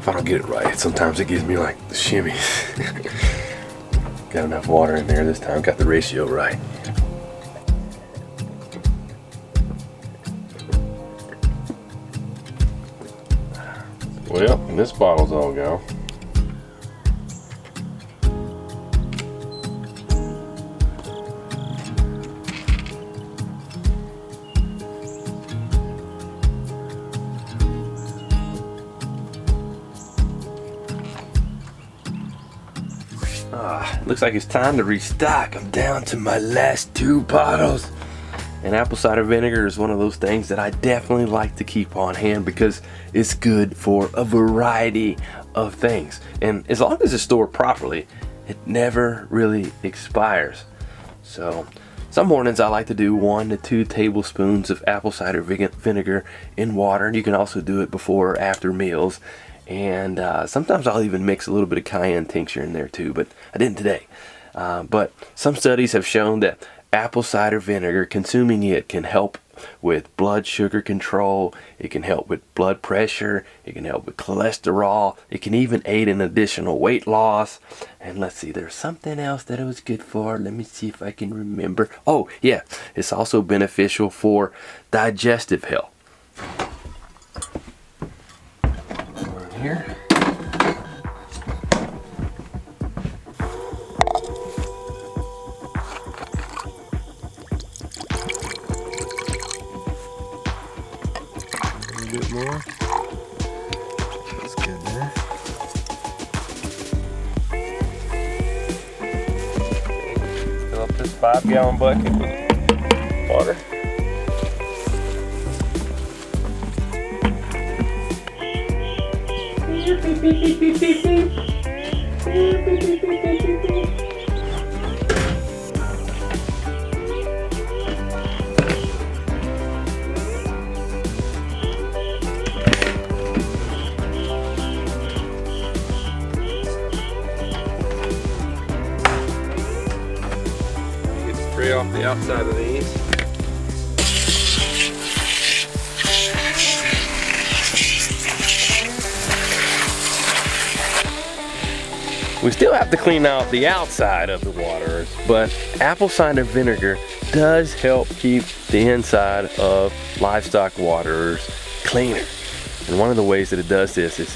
if I don't get it right, sometimes it gives me like the shimmies. Got enough water in there this time, got the ratio right. Well, this bottle's all gone. Looks like it's time to restock. I'm down to my last 2 bottles. And apple cider vinegar is one of those things that I definitely like to keep on hand because it's good for a variety of things. And as long as it's stored properly, it never really expires. So some mornings I like to do 1 to 2 tablespoons of apple cider vinegar in water. And you can also do it before or after meals. And sometimes I'll even mix a little bit of cayenne tincture in there too, but I didn't today. But some studies have shown that apple cider vinegar, consuming it can help with blood sugar control, it can help with blood pressure, it can help with cholesterol, it can even aid in additional weight loss. And let's see, there's something else that it was good for. Let me see if I can remember. Oh yeah, it's also beneficial for digestive health. Here. A little bit more. That's good there. Fill up this 5-gallon bucket with water. Get the spray off the outside of these. We still have to clean out the outside of the waterers, but apple cider vinegar does help keep the inside of livestock waterers cleaner. And one of the ways that it does this is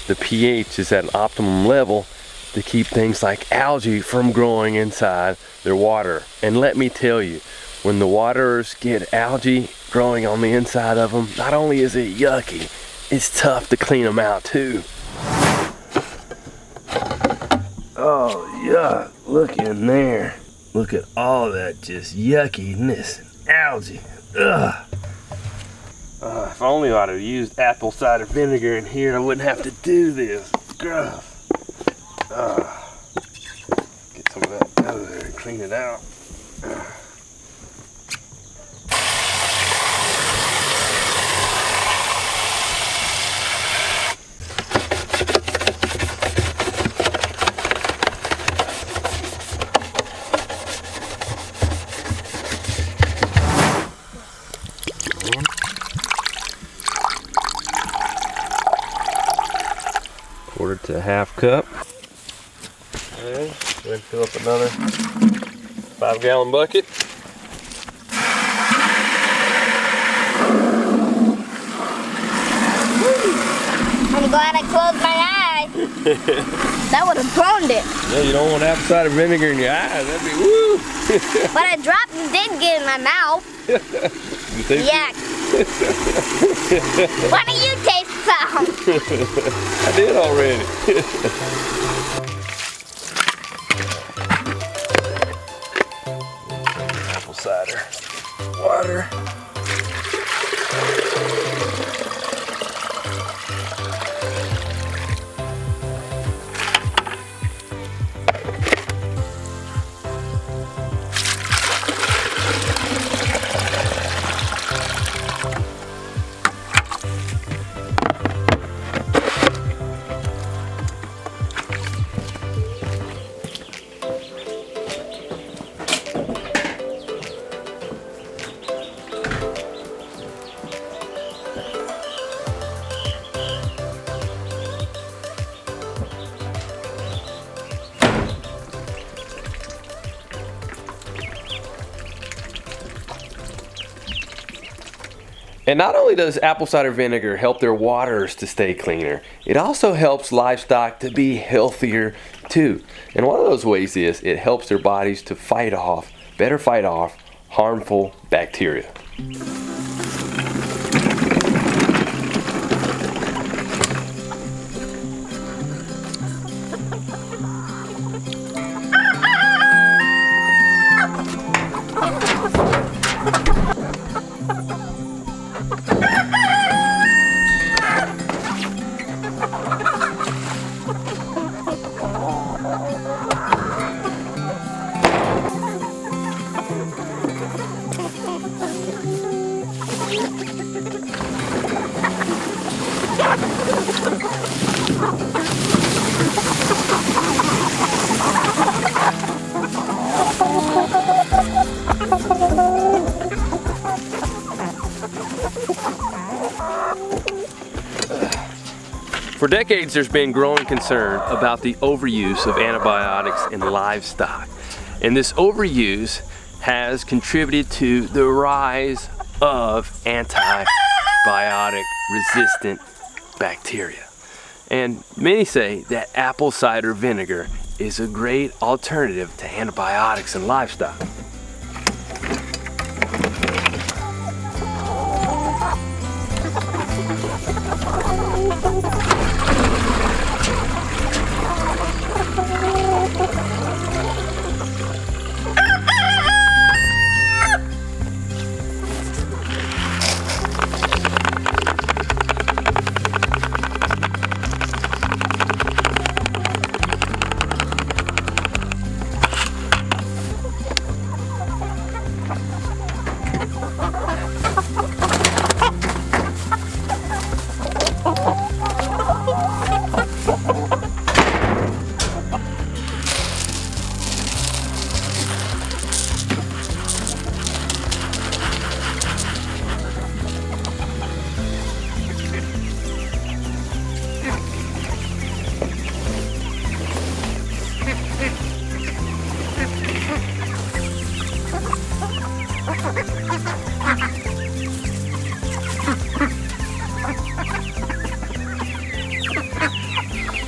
the pH is at an optimum level to keep things like algae from growing inside their water. And let me tell you, when the waterers get algae growing on the inside of them, not only is it yucky, it's tough to clean them out too. Oh yeah, look in there. Look at all that just yuckiness and algae. Ugh. If only I'd have used apple cider vinegar in here, I wouldn't have to do this. Gross. Get some of that out of there and clean it out. Quarter to a half cup. Okay, go ahead and fill up another 5-gallon bucket. I'm glad I closed my eyes. That would have burned it. Yeah, you don't want apple cider vinegar in your eyes. That'd be woo. But a drop did get in my mouth. You taste Yuck. Why don't you taste some? I did already. Apple cider water. And not only does apple cider vinegar help their waters to stay cleaner, it also helps livestock to be healthier too. And one of those ways is it helps their bodies to better fight off harmful bacteria. For decades, there's been growing concern about the overuse of antibiotics in livestock. And this overuse has contributed to the rise of antibiotic resistant bacteria. And many say that apple cider vinegar is a great alternative to antibiotics in livestock.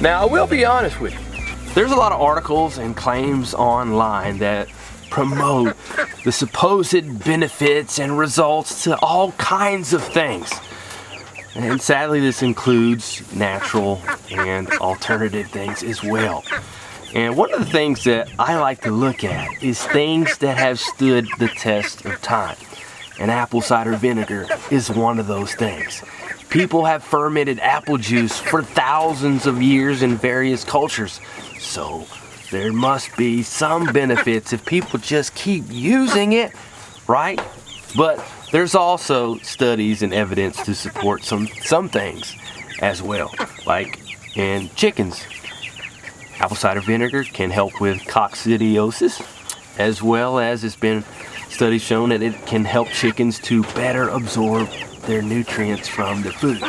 Now, I will be honest with you. There's a lot of articles and claims online that promote the supposed benefits and results to all kinds of things. And sadly, this includes natural and alternative things as well. And one of the things that I like to look at is things that have stood the test of time. And apple cider vinegar is one of those things. People have fermented apple juice for thousands of years in various cultures. So there must be some benefits if people just keep using it, right? But there's also studies and evidence to support some things as well. Like in chickens, apple cider vinegar can help with coccidiosis, as well as it's been studies shown that it can help chickens to better absorb their nutrients from the food.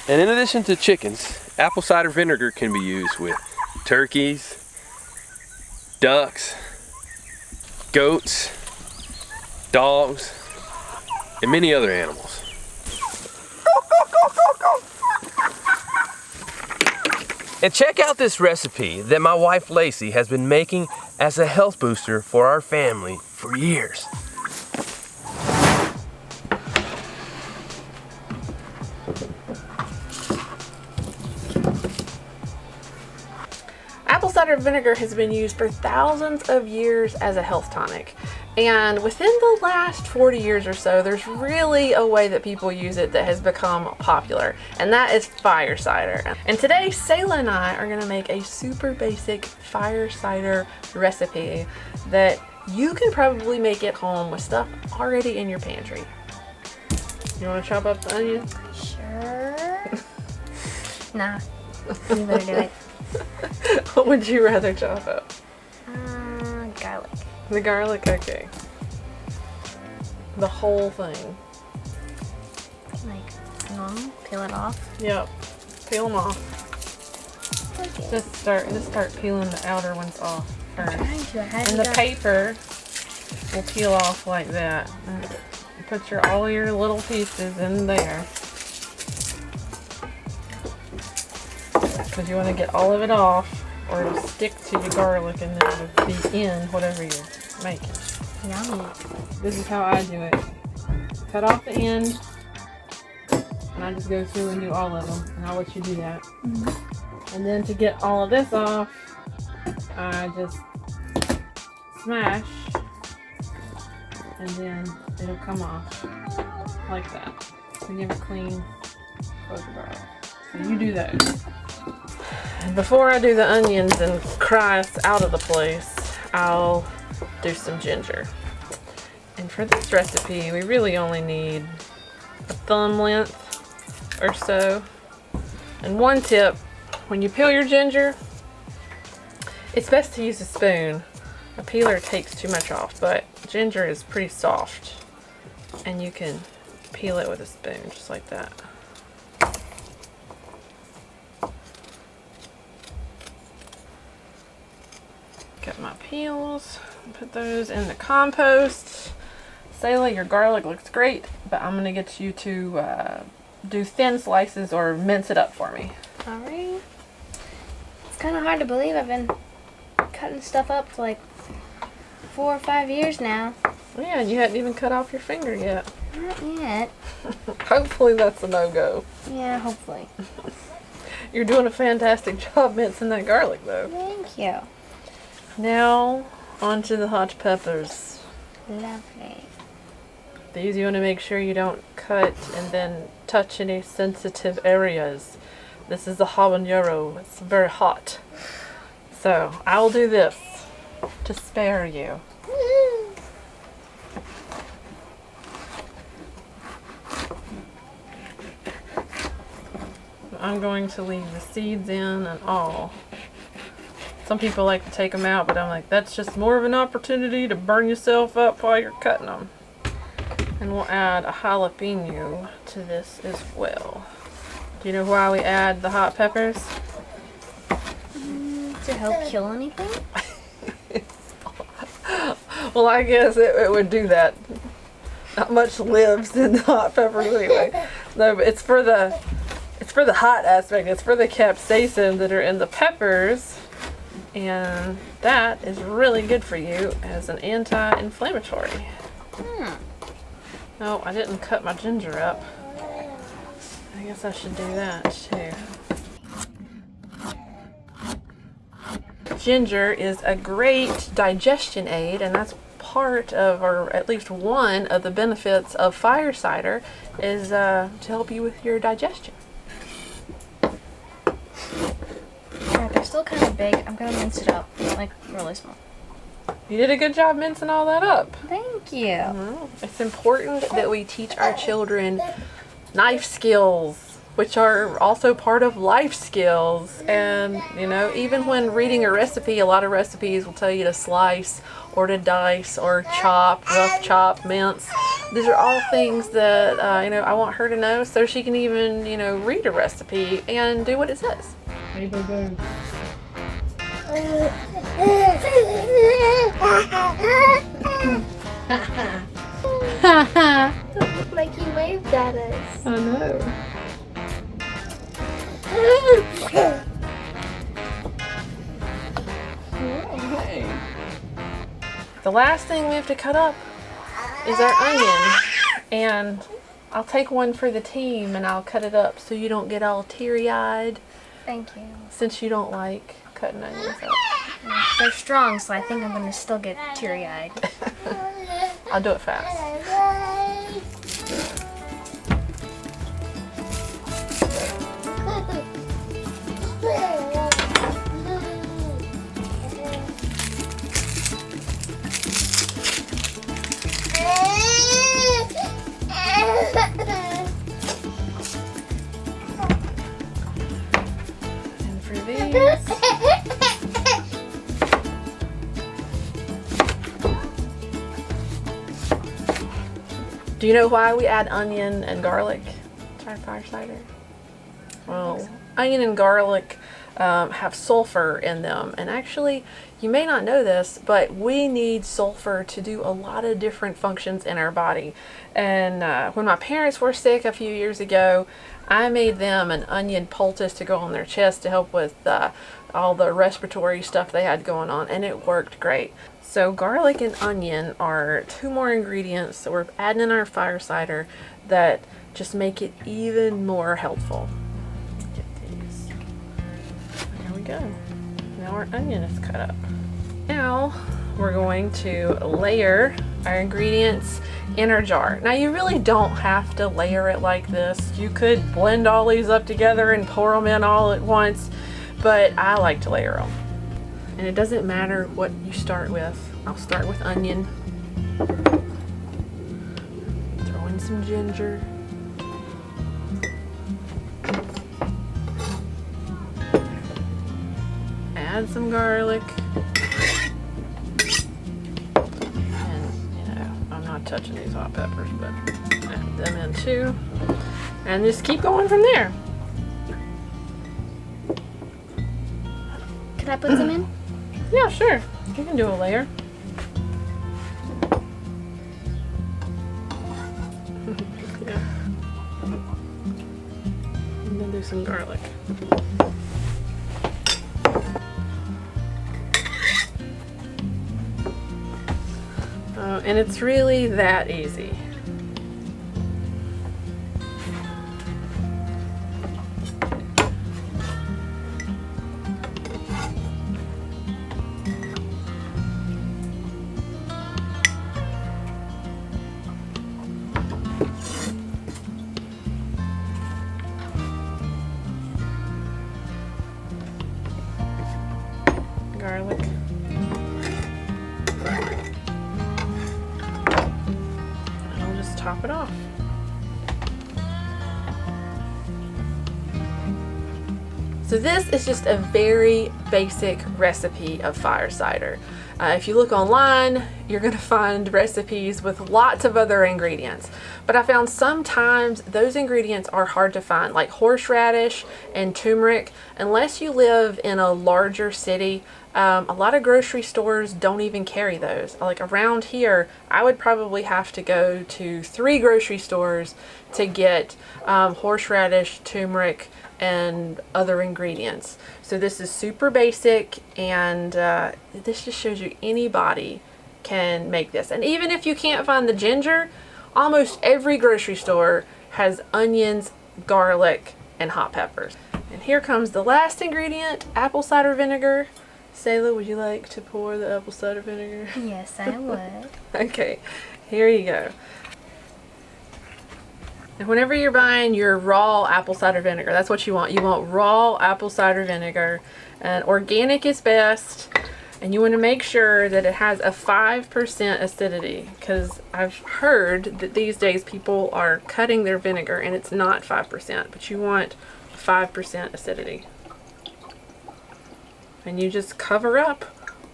And in addition to chickens, apple cider vinegar can be used with turkeys, ducks, goats, dogs, and many other animals. And check out this recipe that my wife Lacie has been making as a health booster for our family for years. Apple cider vinegar has been used for thousands of years as a health tonic. And within the last 40 years or so, there's really a way that people use it that has become popular, and that is fire cider. And today, Sayla and I are gonna make a super basic fire cider recipe that you can probably make at home with stuff already in your pantry. You wanna chop up the onion? Sure. Nah, you better do it. What would you rather chop up? Garlic. The garlic, okay. The whole thing. Like, normal? Peel it off? Yep. Peel them off. Okay. Just start peeling the outer ones off first. And the paper. paper will peel off like that. And put all your little pieces in there. Because you want to get all of it off, or it'll stick to your garlic and then it'll be in whatever you're making. Yummy. This is how I do it. Cut off the end, and I just go through and do all of them, and I'll let you do that. Mm-hmm. And then to get all of this off, I just smash, and then it'll come off like that. So you have a clean close of garlic. So you do those. And before I do the onions and cry us out of the place, I'll do some ginger. And for this recipe, we really only need a thumb length or so. And one tip, when you peel your ginger, it's best to use a spoon. A peeler takes too much off, but ginger is pretty soft. And you can peel it with a spoon, just like that. Got my peels, put those in the compost. Selah, your garlic looks great, but I'm gonna get you to do thin slices or mince it up for me. Alright. It's kind of hard to believe I've been cutting stuff up for like 4 or 5 years now. Yeah, and you hadn't even cut off your finger yet. Not yet. Hopefully that's a no-go. Yeah, hopefully. You're doing a fantastic job mincing that garlic though. Thank you. Now, onto the hot peppers. Lovely. These you want to make sure you don't cut and then touch any sensitive areas. This is a habanero. It's very hot. So, I'll do this to spare you. I'm going to leave the seeds in and all. Some people like to take them out, but I'm like, that's just more of an opportunity to burn yourself up while you're cutting them. And we'll add a jalapeno to this as well. Do you know why we add the hot peppers? To help kill anything? Well, I guess it would do that. Not much lives in the hot peppers anyway. No, but it's for the hot aspect. It's for the capsaicin that are in the peppers. And that is really good for you as an anti-inflammatory. No, I didn't cut my ginger up. I guess I should do that too. Ginger is a great digestion aid, and that's part of, or at least one of the benefits of fire cider, is to help you with your digestion. Alright, they're still kind of big. I'm gonna mince it up, like really small. You did a good job mincing all that up. Thank you. It's important that we teach our children knife skills, which are also part of life skills. And, you know, even when reading a recipe, a lot of recipes will tell you to slice or to dice or chop, rough chop, mince. These are all things that, you know, I want her to know so she can even, you know, read a recipe and do what it says. Doesn't look like he waved at us. I know. Okay. The last thing we have to cut up is our onion. And I'll take one for the team and I'll cut it up so you don't get all teary-eyed. Thank you. Since you don't like cutting onions up. They're strong, so I think I'm gonna still get teary-eyed. I'll do it fast. And for these, Do you know why we add onion and garlic to our fire cider? Well, onion and garlic have sulfur in them, and actually you may not know this, but we need sulfur to do a lot of different functions in our body. And when my parents were sick a few years ago, I made them an onion poultice to go on their chest to help with all the respiratory stuff they had going on, and it worked great. So garlic and onion are 2 more ingredients that we're adding in our fire cider that just make it even more helpful. Get these. There we go. Now our onion is cut up. Now we're going to layer our ingredients in our jar. Now you really don't have to layer it like this. You could blend all these up together and pour them in all at once, but I like to layer them. And it doesn't matter what you start with. I'll start with onion. Throw in some ginger. Add some garlic. And, you know, I'm not touching these hot peppers, but add them in too. And just keep going from there. Can I put some in? Yeah, sure. You can do a layer. Yeah. And then do some garlic. And it's really that easy. Garlic. And I'll just top it off. So this is just a very basic recipe of fire cider. If you look online, you're going to find recipes with lots of other ingredients. But I found sometimes those ingredients are hard to find, like horseradish and turmeric. Unless you live in a larger city, a lot of grocery stores don't even carry those. Like around here, I would probably have to go to 3 grocery stores to get horseradish, turmeric, and other ingredients. So this is super basic, and this just shows you anybody can make this. And even if you can't find the ginger, almost every grocery store has onions, garlic, and hot peppers. And here comes the last ingredient, apple cider vinegar. Sayla, would you like to pour the apple cider vinegar? Yes, I would. Okay, here you go. And whenever you're buying your raw apple cider vinegar, that's what you want. You want raw apple cider vinegar, and organic is best. And you want to make sure that it has a 5% acidity, because I've heard that these days people are cutting their vinegar and it's not 5%, but you want 5% acidity. And you just cover up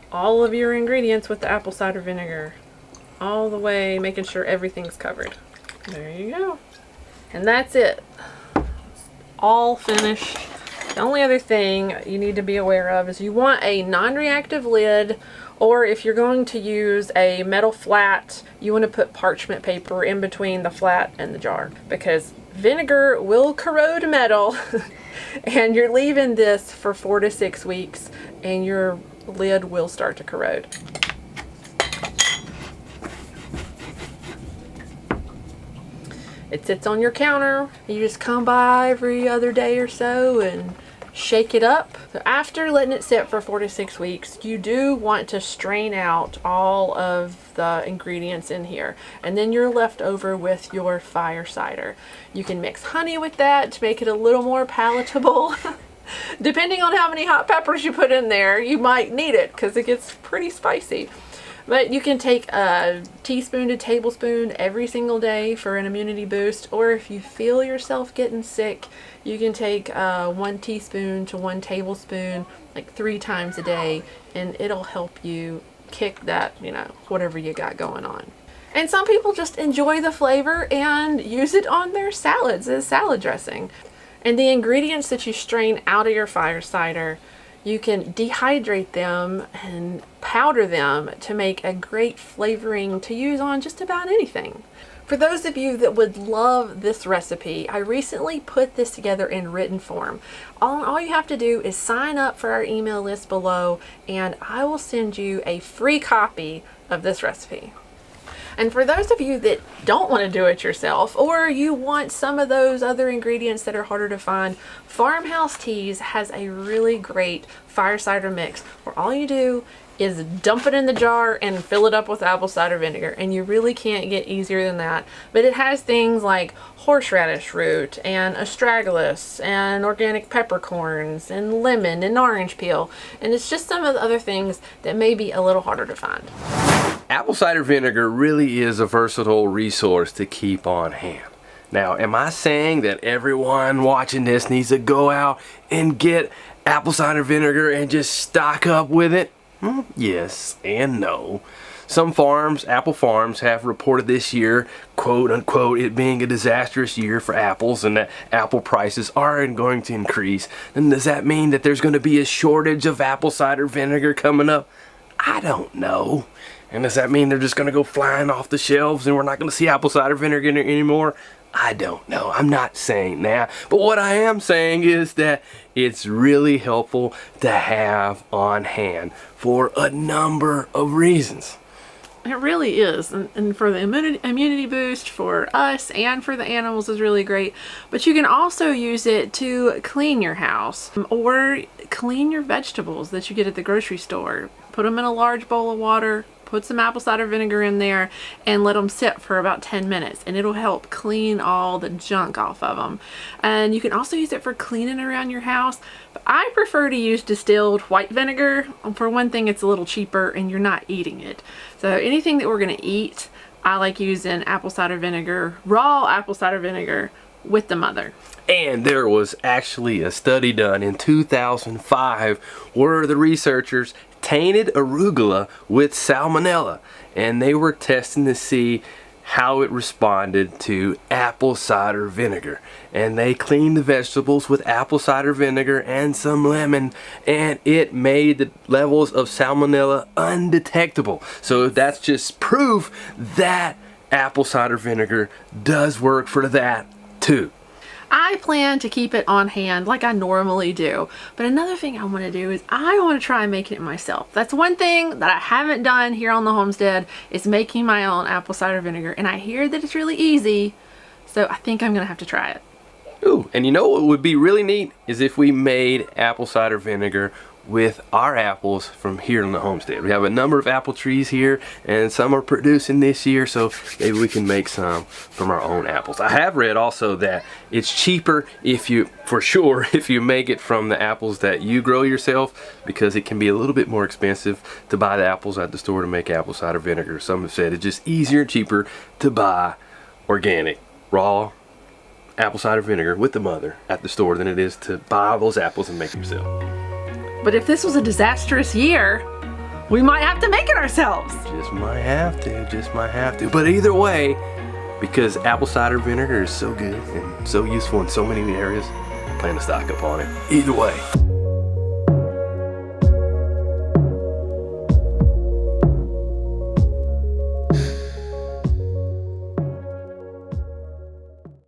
all of your ingredients with the apple cider vinegar, all the way, making sure everything's covered. There you go. And that's it. It's all finished. The only other thing you need to be aware of is you want a non-reactive lid, or if you're going to use a metal flat, you want to put parchment paper in between the flat and the jar, because vinegar will corrode metal and you're leaving this for 4 to 6 weeks and your lid will start to corrode. It sits on your counter. You just come by every other day or so and shake it up. So after letting it sit for 4 to 6 weeks, you do want to strain out all of the ingredients in here, and then you're left over with your fire cider. You can mix honey with that to make it a little more palatable. Depending on how many hot peppers you put in there, you might need it because it gets pretty spicy. But you can take a teaspoon to tablespoon every single day for an immunity boost, or if you feel yourself getting sick, you can take 1 teaspoon to 1 tablespoon like 3 times a day, and it'll help you kick that, you know, whatever you got going on. And some people just enjoy the flavor and use it on their salads as salad dressing. And the ingredients that you strain out of your fire cider, you can dehydrate them and powder them to make a great flavoring to use on just about anything. For those of you that would love this recipe, I recently put this together in written form. All you have to do is sign up for our email list below, and I will send you a free copy of this recipe. And for those of you that don't want to do it yourself, or you want some of those other ingredients that are harder to find, Farmhouse Teas has a really great fire cider mix where all you do is dump it in the jar and fill it up with apple cider vinegar, and you really can't get easier than that. But it has things like horseradish root and astragalus and organic peppercorns and lemon and orange peel, and it's just some of the other things that may be a little harder to find. Apple cider vinegar really is a versatile resource to keep on hand. Now, am I saying that everyone watching this needs to go out and get apple cider vinegar and just stock up with it? Yes and no. Some farms, apple farms, have reported this year, quote unquote, it being a disastrous year for apples and that apple prices aren't going to increase. Then does that mean that there's going to be a shortage of apple cider vinegar coming up? I don't know. And does that mean they're just going to go flying off the shelves and we're not going to see apple cider vinegar anymore? I don't know. I'm not saying that. But what I am saying is that it's really helpful to have on hand for a number of reasons. It really is, and for the immunity boost for us and for the animals is really great. But you can also use it to clean your house or clean your vegetables that you get at the grocery store. Put them in a large bowl of water, put some apple cider vinegar in there, and let them sit for about 10 minutes, and it'll help clean all the junk off of them. And you can also use it for cleaning around your house. But I prefer to use distilled white vinegar. For one thing, it's a little cheaper and you're not eating it. So anything that we're going to eat, I like using apple cider vinegar, raw apple cider vinegar with the mother. And there was actually a study done in 2005 where the researchers tainted arugula with salmonella, and they were testing to see how it responded to apple cider vinegar. And they cleaned the vegetables with apple cider vinegar and some lemon, and it made the levels of salmonella undetectable. So that's just proof that apple cider vinegar does work for that too. I plan to keep it on hand like I normally do. But another thing I want to do is I want to try making it myself. That's one thing that I haven't done here on the homestead, is making my own apple cider vinegar. And I hear that it's really easy, so I think I'm going to have to try it. Ooh, and you know what would be really neat is if we made apple cider vinegar with our apples from here on the homestead. We have a number of apple trees here, and some are producing this year, so maybe we can make some from our own apples. I have read also that it's cheaper if you make it from the apples that you grow yourself, because it can be a little bit more expensive to buy the apples at the store to make apple cider vinegar. Some have said it's just easier and cheaper to buy organic, raw apple cider vinegar with the mother at the store than it is to buy all those apples and make it yourself. But if this was a disastrous year, we might have to make it ourselves. Just might have to. But either way, because apple cider vinegar is so good and so useful in so many areas, plan to stock up on it. Either way.